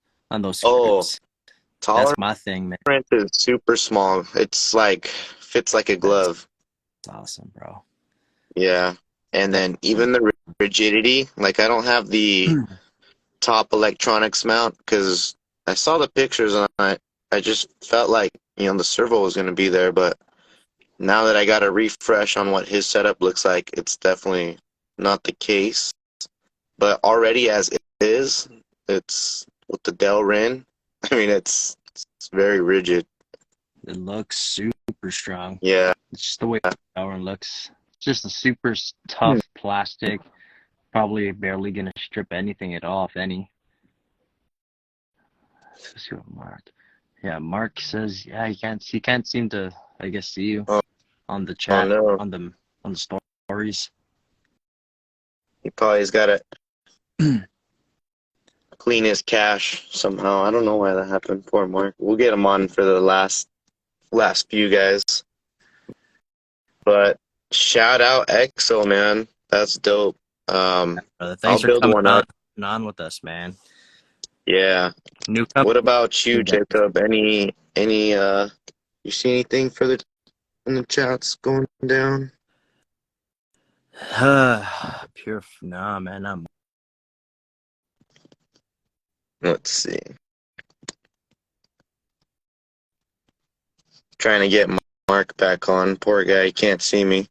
Tolerance. That's my thing, man. Is super small. It's fits like a glove. That's awesome, bro. Yeah. And then even the rigidity, I don't have the top electronics mount because I saw the pictures and I just felt like, the servo was going to be there. But now that I got a refresh on what his setup looks like, it's definitely not the case. But already as it is, it's with the Delrin, it's very rigid. It looks super strong. Yeah. It's just the way the Delrin looks. Just a super tough plastic, probably barely gonna strip anything at all, if any. Let's see what Mark. Yeah, Mark says, he can't seem to, I guess, see you on the chat, on the stories. He probably's got to clean his cache somehow. I don't know why that happened. Poor Mark. We'll get him on for the last few guys. But shout out EXO, man. That's dope. Thanks I'll for build coming one up. on with us, man. Yeah. New What about you, company. Jacob? You see anything further in the chats going down? Nah, man. I'm Let's see. Trying to get Mark back on. Poor guy, he can't see me.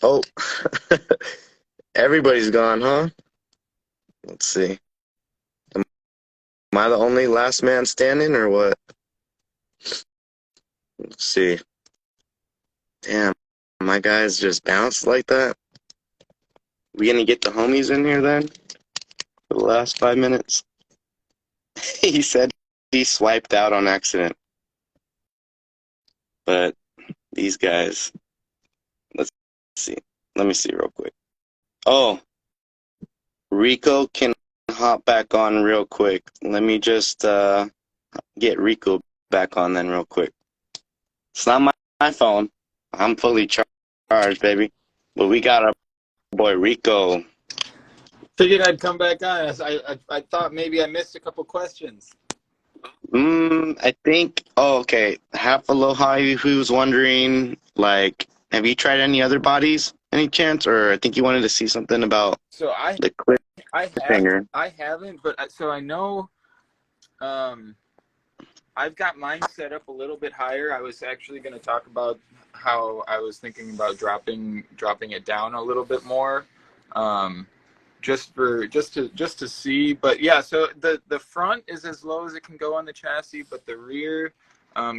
Oh, everybody's gone, huh? Let's see. Am I the only last man standing or what? Let's see. Damn, my guys just bounced like that. We gonna get the homies in here then? For the last 5 minutes? He said he swiped out on accident. But these guys, let's see. Let me see real quick. Oh, Rico can hop back on real quick. Let me just get Rico back on then real quick. It's not my phone. I'm fully charged, baby. But we got our boy Rico. Figured I'd come back on. I thought maybe I missed a couple questions. I think. Oh, okay. Half Aloha. Who was wondering, like, have you tried any other bodies? Any chance? Or I think you wanted to see something about So the cliffhanger. I haven't, but so I know. I've got mine set up a little bit higher. I was actually going to talk about how I was thinking about dropping it down a little bit more, just to see. But yeah, so the front is as low as it can go on the chassis, but the rear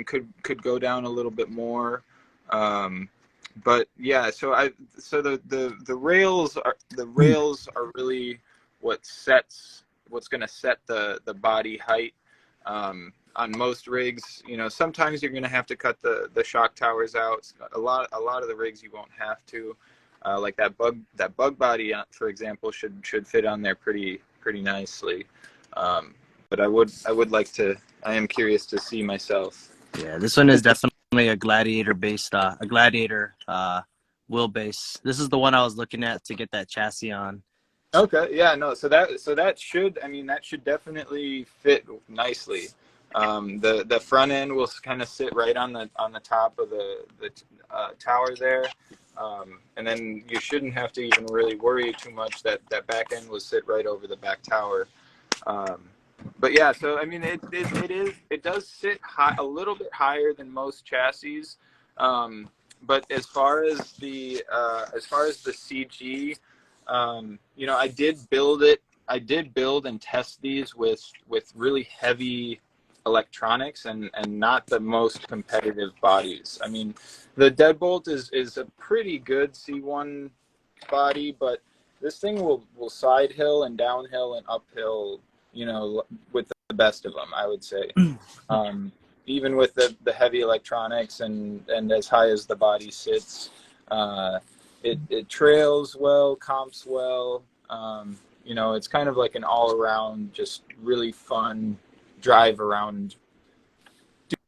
could go down a little bit more. But yeah, so the rails are really what's going to set the body height. On most rigs, sometimes you're going to have to cut the shock towers out. A lot of the rigs you won't have to. Like that bug body, for example, should fit on there pretty maybe. But I would like to. I am curious to see myself. Yeah, this one is definitely a gladiator wheelbase. This is the one I was looking at to get that chassis on. Okay, yeah, no, so that should definitely fit nicely. The front end will kind of sit right on the top of the tower there, and then you shouldn't have to even really worry too much that back end will sit right over the back tower. But yeah, so I mean it does sit high, a little bit higher than most chassis, but as far as the CG, I did build and test these with really heavy electronics and not the most competitive bodies. I mean, the Deadbolt is a pretty good C1 body, but this thing will side hill and downhill and uphill, with the best of them, I would say. Even with the heavy electronics and as high as the body sits, it trails well, comps well. It's kind of like an all-around, just really fun drive around,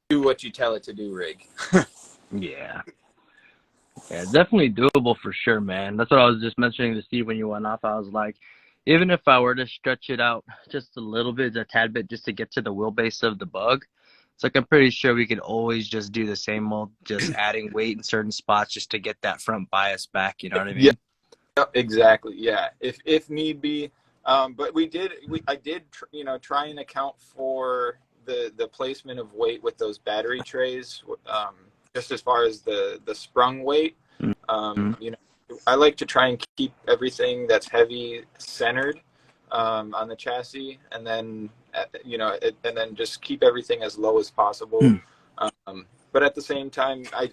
do what you tell it to do rig. Yeah, it's definitely doable for sure, man. That's what I was just mentioning to Steve when you went off. I was like, even if I were to stretch it out just a little bit, a tad bit, just to get to the wheelbase of the Bug, it's like I'm pretty sure we could always just do the same old, just adding weight in certain spots just to get that front bias back. You know what I mean? Yeah, exactly. Yeah, if need be. But I did try and account for the placement of weight with those battery trays, just as far as the sprung weight. I like to try and keep everything that's heavy centered on the chassis, and then and then just keep everything as low as possible. But at the same time, I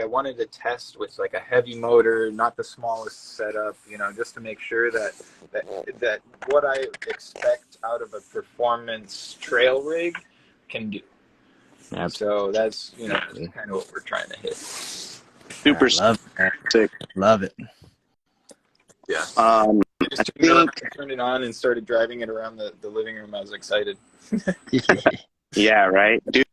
wanted to test with like a heavy motor, not the smallest setup, just to make sure that what I expect out of a performance trail rig can do. Yep. So that's kind of what we're trying to hit. Super sick. Love it. Yeah. I think turned it on and started driving it around the living room. I was excited. yeah, right, dude.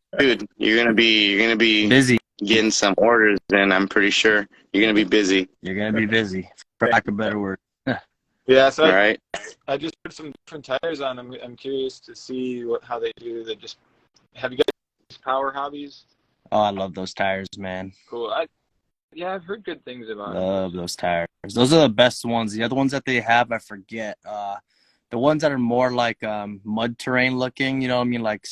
You're gonna be Busy. getting some orders. Then I'm pretty sure you're gonna be busy. You're gonna be busy, for lack of a better word. Yeah, so All right. I just put some different tires on. I'm curious to see how they do. Have you guys power hobbies? Oh, I love those tires, man. Cool. Yeah, I've heard good things about them. Love those tires. Those are the best ones. The other ones that they have, I forget. The ones that are more like mud terrain looking, you know what I mean, like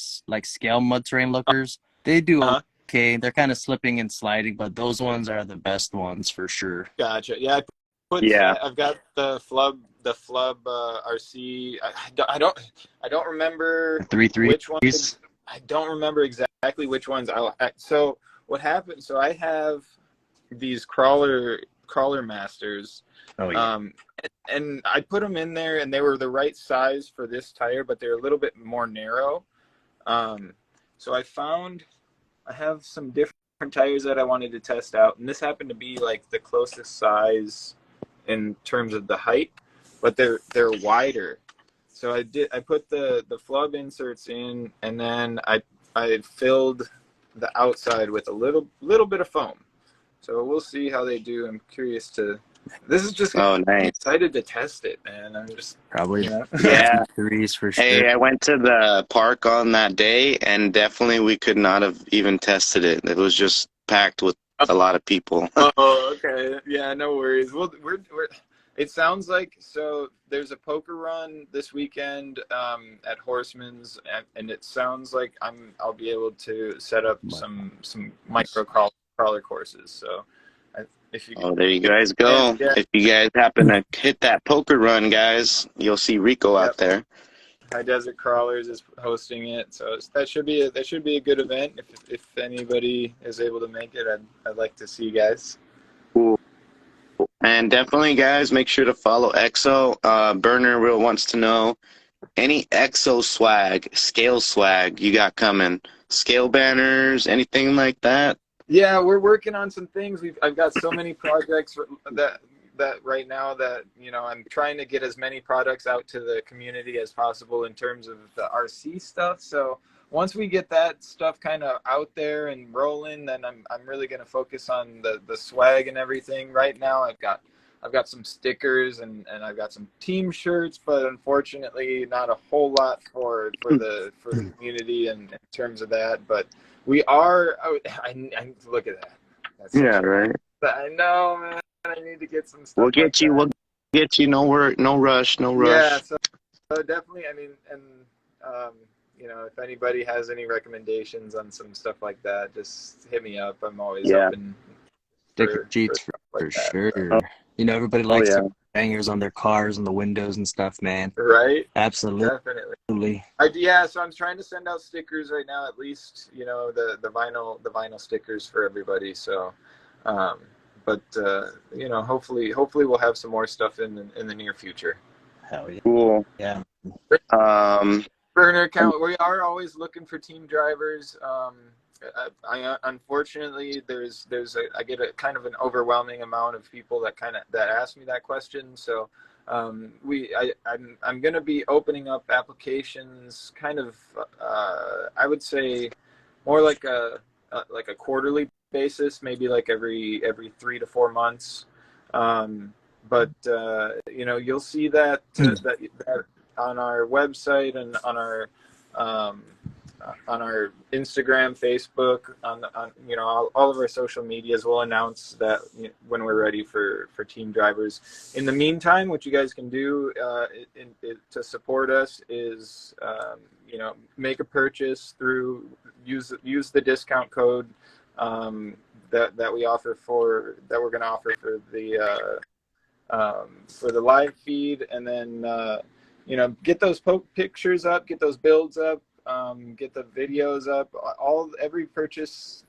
scale mud terrain lookers. They do Uh-huh. okay. They're kind of slipping and sliding, but those ones are the best ones for sure. Gotcha. Yeah, Yeah. I've got the flub RC. I don't remember 3.3s. which ones. I don't remember exactly which ones. So what happened? So I have these crawler masters. Oh yeah. And I put them in there, and they were the right size for this tire, but they're a little bit more narrow. So I have some different tires that I wanted to test out, and this happened to be like the closest size in terms of the height, but they're wider. So I put the flub inserts in, and then I filled the outside with a little bit of foam. So we'll see how they do. I'm curious to. This is just. Oh, nice. I'm excited to test it, man. I'm just Probably Yeah. 3s for sure. Hey, I went to the park on that day, and definitely we could not have even tested it. It was just packed with a lot of people. Oh, okay. Yeah, no worries. Well, we're. It sounds like there's a poker run this weekend at Horseman's, and it sounds like I'll be able to set up some micro crawler courses. So, if you Oh, there you guys go. Yeah. If you guys happen to hit that poker run, guys, you'll see Rico out there. High Desert Crawlers is hosting it, so that should be a good event. If anybody is able to make it, I'd like to see you guys. Cool. And definitely, guys, make sure to follow EXO. Burner Real wants to know any EXO swag, scale swag you got coming, scale banners, anything like that. Yeah, we're working on some things. I've got so many projects that right now that I'm trying to get as many products out to the community as possible in terms of the RC stuff. So once we get that stuff kind of out there and rolling, then I'm really going to focus on the swag and everything. Right now, I've got some stickers and I've got some team shirts, but unfortunately, not a whole lot for the community in terms of that. But we are. I look at that. That's right. I know, man. I need to get some stuff. We'll get you. We'll get you. No work. No rush. No rush. Yeah. So definitely. I mean, and if anybody has any recommendations on some stuff like that, just hit me up. I'm always open. Sticker cheats for sure. So. Everybody likes bangers on their cars and the windows and stuff, man. Right. Absolutely. Definitely. So I'm trying to send out stickers right now, at least, the vinyl stickers for everybody. So, hopefully we'll have some more stuff in the near future. Hell yeah. Cool. Yeah. Burner account. We are always looking for team drivers. I unfortunately I get a kind of an overwhelming amount of people that ask me that question. So I'm going to be opening up applications kind of I would say more like a quarterly basis, maybe like every 3 to 4 months. But you'll see that on our website and on our Instagram, Facebook, on all of our social medias. We'll announce that when we're ready for team drivers. In the meantime, what you guys can do to support us is make a purchase through use the discount code that we offer that we're going to offer for the live feed, and then get those pictures up, get those builds up. Get the videos up. Every purchase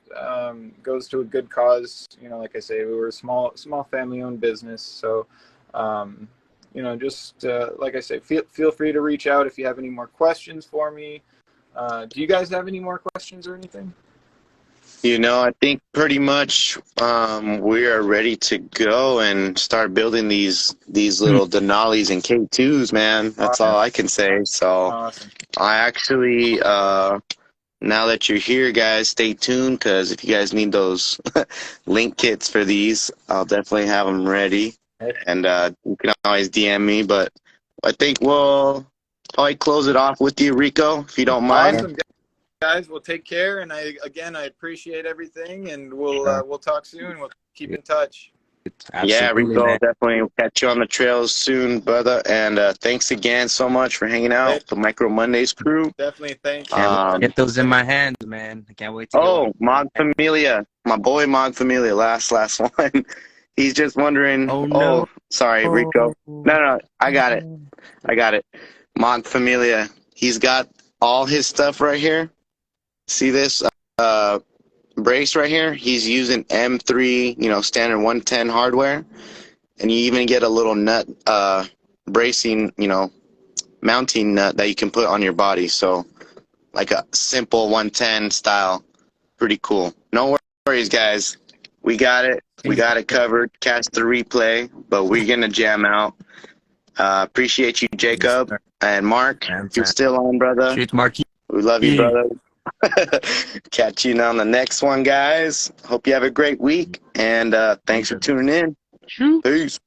goes to a good cause. Like I say, we were a small family-owned business. So, just like I say, feel free to reach out if you have any more questions for me. Do you guys have any more questions or anything? I think pretty much we are ready to go and start building these little Denali's and K2s, man. That's all I can say. So awesome. I actually, now that you're here, guys, stay tuned, because if you guys need those link kits for these, I'll definitely have them ready. and you can always DM me. But I think we'll probably close it off with you, Rico, if you don't mind. Awesome, guys. We'll take care, and I appreciate everything, and we'll talk soon. We'll keep in touch. Yeah, Absolutely, Rico, man. definitely will catch you on the trails soon, brother. And thanks again so much for hanging out with the Micro Mondays crew. Definitely, thanks. Get those in my hands, man. I can't wait to get one. Mod Familia, my boy Mod Familia, last one. He's just wondering. Oh, no. Sorry, Rico. No, I got it. Mod Familia. He's got all his stuff right here. See this brace right here? He's using M3, standard 110 hardware, and you even get a little nut bracing, mounting nut that you can put on your body. So like a simple 110 style. Pretty cool. No worries, guys. We got it. We got it covered. Catch the replay, but we're going to jam out. Appreciate you, Jacob. And Mark, you're still on, brother. Shoot, Marky. We love you, brother. Catch you on the next one, guys. Hope you have a great week, and thanks for tuning in. Peace.